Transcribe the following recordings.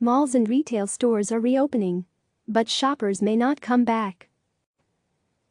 Malls and retail stores are reopening. But shoppers may not come back.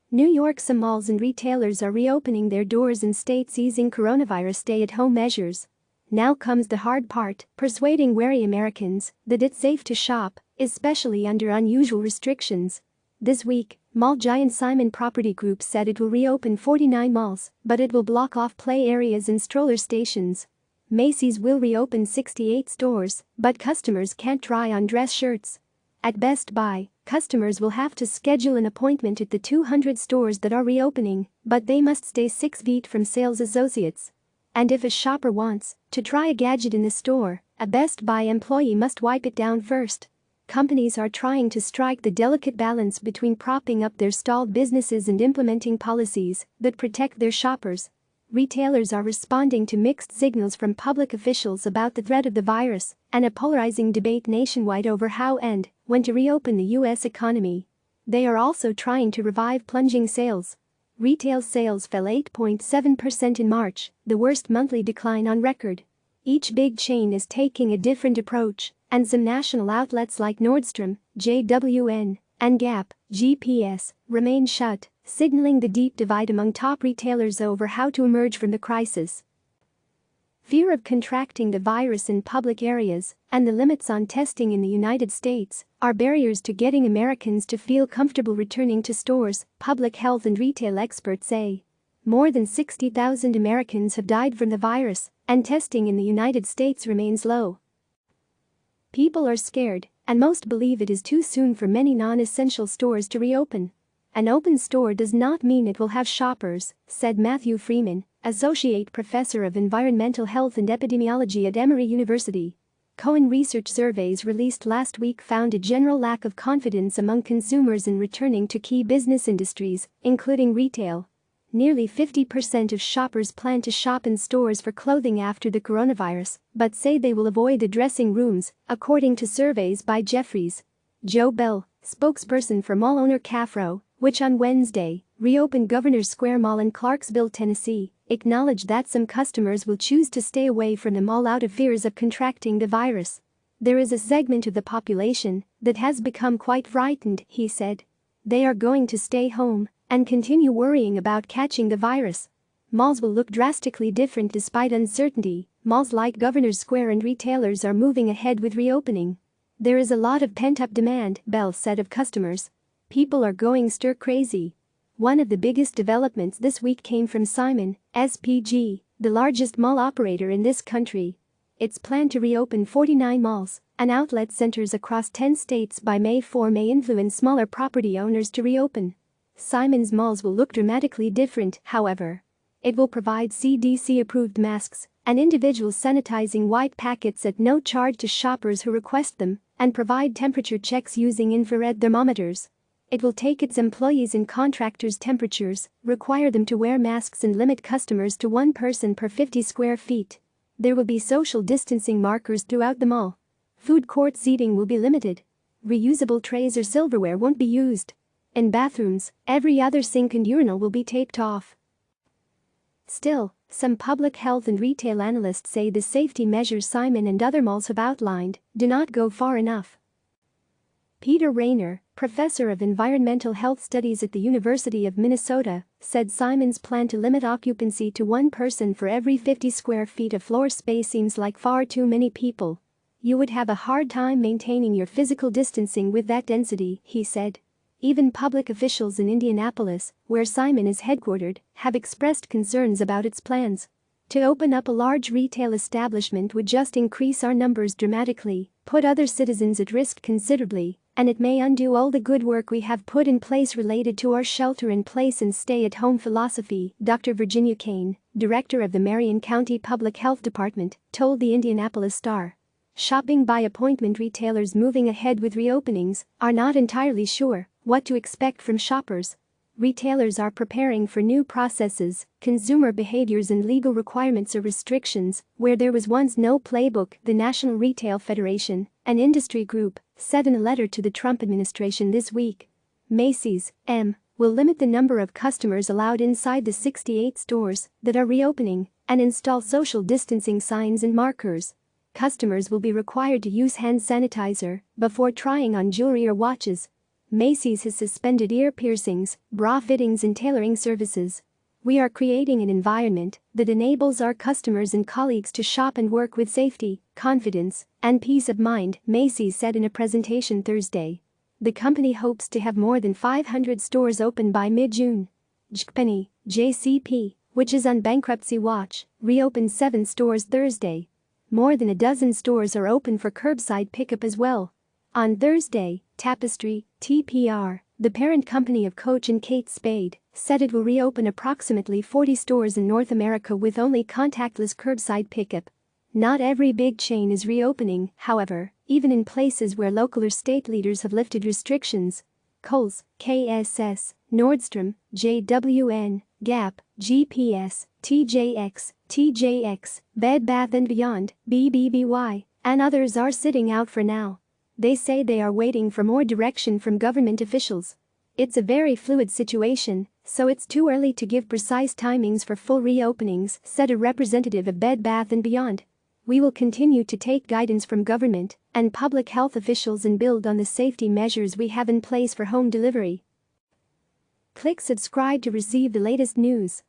New York: some malls and retailers are reopening their doors in states easing coronavirus stay-at-home measures. Now comes the hard part, persuading wary Americans that it's safe to shop, especially under unusual restrictions. This week, mall giant Simon Property Group said it will reopen 49 malls, but it will block off play areas and stroller stations. Macy's will reopen 68 stores, but customers can't try on dress shirts. At Best Buy, customers will have to schedule an appointment at the 200 stores that are reopening, but they must stay 6 feet from sales associates. And if a shopper wants to try a gadget in the store, a Best Buy employee must wipe it down first. Companies are trying to strike the delicate balance between propping up their stalled businesses and implementing policies that protect their shoppers. Retailers are responding to mixed signals from public officials about the threat of the virus and a polarizing debate nationwide over how and when to reopen the U.S. economy. They are also trying to revive plunging sales. Retail sales fell 8.7% in March, the worst monthly decline on record. Each big chain is taking a different approach, and some national outlets like Nordstrom, JWN, and Gap, GPS, remain shut, signaling the deep divide among top retailers over how to emerge from the crisis. Fear of contracting the virus in public areas and the limits on testing in the United States are barriers to getting Americans to feel comfortable returning to stores, public health and retail experts say. More than 60,000 Americans have died from the virus, and testing in the United States remains low. People are scared, and most believe it is too soon for many non-essential stores to reopen. An open store does not mean it will have shoppers, said Matthew Freeman, Associate Professor of Environmental Health and Epidemiology at Emory University. Cohen research surveys released last week found a general lack of confidence among consumers in returning to key business industries, including retail. Nearly 50% of shoppers plan to shop in stores for clothing after the coronavirus, but say they will avoid the dressing rooms, according to surveys by Jefferies. Joe Bell, spokesperson for mall owner Cafro, which on Wednesday reopened Governor's Square Mall in Clarksville, Tennessee, acknowledged that some customers will choose to stay away from the mall out of fears of contracting the virus. There is a segment of the population that has become quite frightened, he said. They are going to stay home and continue worrying about catching the virus. Malls will look drastically different despite uncertainty. Malls like Governor's Square and retailers are moving ahead with reopening. There is a lot of pent-up demand, Bell said of customers. People are going stir-crazy. One of the biggest developments this week came from Simon, SPG, the largest mall operator in this country. Its plan to reopen 49 malls and outlet centers across 10 states by May 4 may influence smaller property owners to reopen. Simon's malls will look dramatically different, however. It will provide CDC-approved masks and individual sanitizing white packets at no charge to shoppers who request them, and provide temperature checks using infrared thermometers. It will take its employees and contractors' temperatures, require them to wear masks and limit customers to one person per 50 square feet. There will be social distancing markers throughout the mall. Food court seating will be limited. Reusable trays or silverware won't be used. In bathrooms, every other sink and urinal will be taped off. Still, some public health and retail analysts say the safety measures Simon and other malls have outlined do not go far enough. Peter Rayner, professor of environmental health studies at the University of Minnesota, said Simon's plan to limit occupancy to one person for every 50 square feet of floor space seems like far too many people. You would have a hard time maintaining your physical distancing with that density, he said. Even public officials in Indianapolis, where Simon is headquartered, have expressed concerns about its plans. To open up a large retail establishment would just increase our numbers dramatically, put other citizens at risk considerably, and it may undo all the good work we have put in place related to our shelter-in-place and stay-at-home philosophy, Dr. Virginia Kane, director of the Marion County Public Health Department, told the Indianapolis Star. Shopping by appointment retailers moving ahead with reopenings are not entirely sure what to expect from shoppers. Retailers are preparing for new processes, consumer behaviors and legal requirements or restrictions where there was once no playbook, the National Retail Federation, an industry group, said in a letter to the Trump administration this week. Macy's, will limit the number of customers allowed inside the 68 stores that are reopening and install social distancing signs and markers. Customers will be required to use hand sanitizer before trying on jewelry or watches. Macy's has suspended ear piercings, bra fittings and tailoring services. We are creating an environment that enables our customers and colleagues to shop and work with safety, confidence, and peace of mind, Macy's said in a presentation Thursday. The company hopes to have more than 500 stores open by mid-June. JCPenney, which is on bankruptcy watch, reopened 7 stores Thursday. More than a dozen stores are open for curbside pickup as well. On Thursday, Tapestry, TPR, the parent company of Coach and Kate Spade, said it will reopen approximately 40 stores in North America with only contactless curbside pickup. Not every big chain is reopening, however, even in places where local or state leaders have lifted restrictions. Kohl's, KSS, Nordstrom, JWN, Gap, GPS, TJX, Bed Bath & Beyond, BBBY, and others are sitting out for now. They say they are waiting for more direction from government officials. It's a very fluid situation, so it's too early to give precise timings for full reopenings, said a representative of Bed Bath & Beyond. We will continue to take guidance from government and public health officials and build on the safety measures we have in place for home delivery. Click subscribe to receive the latest news.